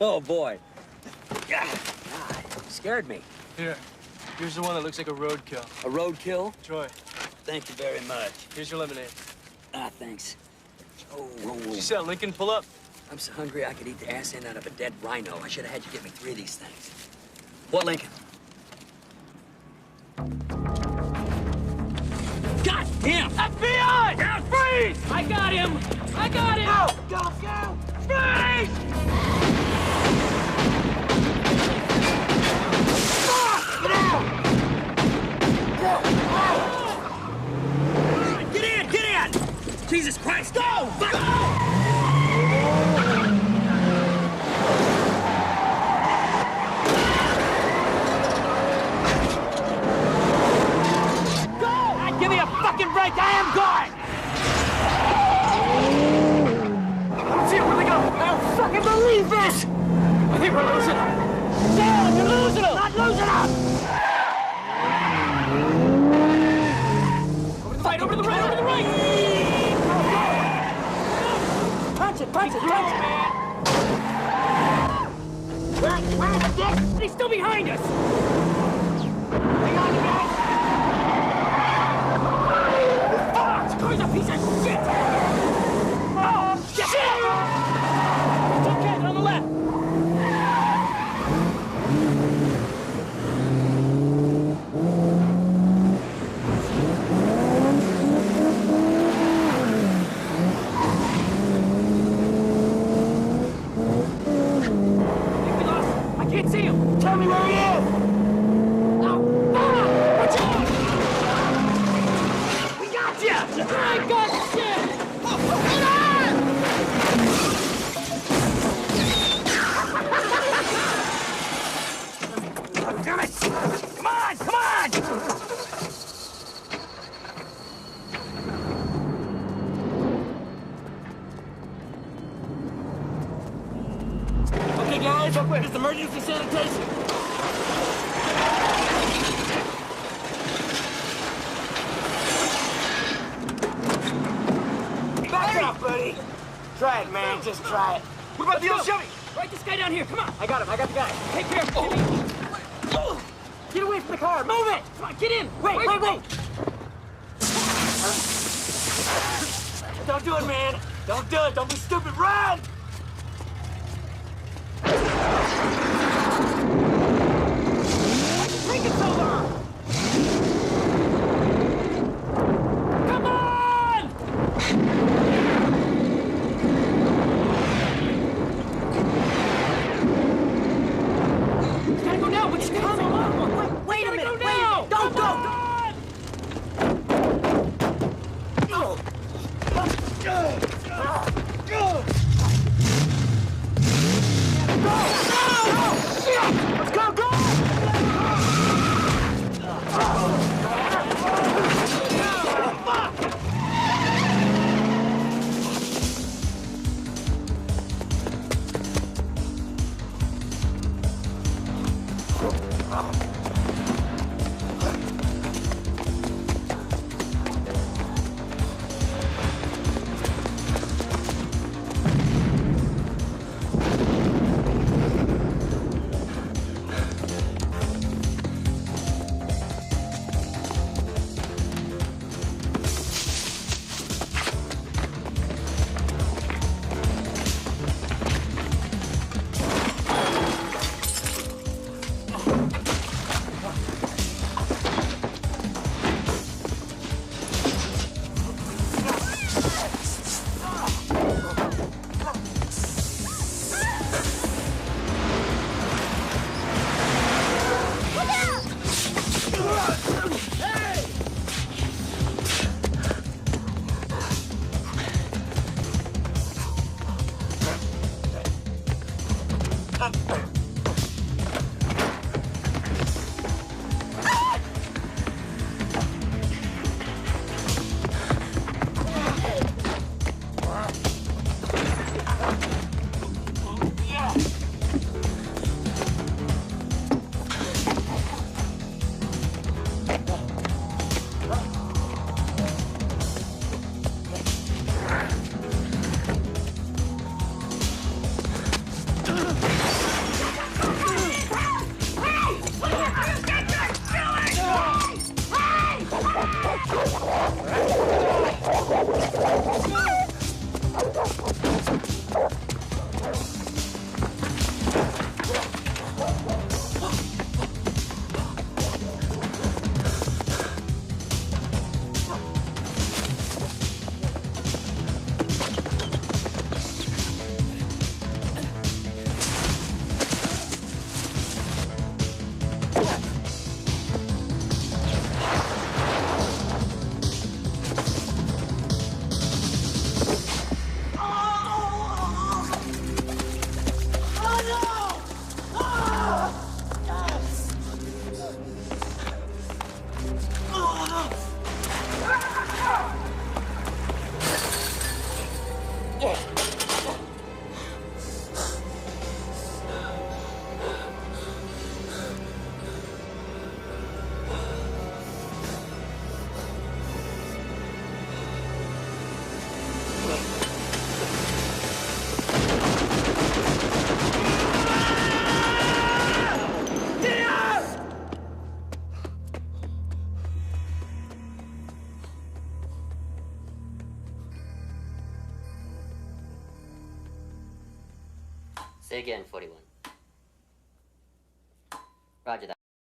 Oh, boy. God, scared me. Here's the one that looks like a roadkill. A roadkill? Troy. Thank you very much. Here's your lemonade. Ah, thanks. Oh. Did you see that Lincoln pull up? I'm so hungry I could eat the ass end out of a dead rhino. I should have had you get me 3 of these things. What, Lincoln? God damn! FBI! Down, freeze! I got him! I got him! Go! Freeze! Get out! Get in! Jesus Christ, go! Fuck! Go! Give me a fucking break! I am going! See where they go! I don't fucking believe this! I think we're losing them! Damn, you're losing them! Not losing them! Over the right! Punch it, man! Where's the dick? He's still behind us! Hang on, guys! He's a piece of shit! Oh, shit! It's okay, on the left! I can't see him! Tell me where he is! I got shit! Damn it! Come on! Okay, guys, just emergency sanitation. Back up, buddy. Try it, man. Just try it. What about the old Chevy? Right, this guy down here. Come on. I got him. I got the guy. Take care of him. Get away from the car. Move it. Come on, get in. Wait. Don't do it, man. Don't do it. Don't be stupid. Run! Why'd you take it so long? Come on! Gotta go now, but you can't go now. Wait a minute. Go now. Don't go. Let's go! Say again, 41.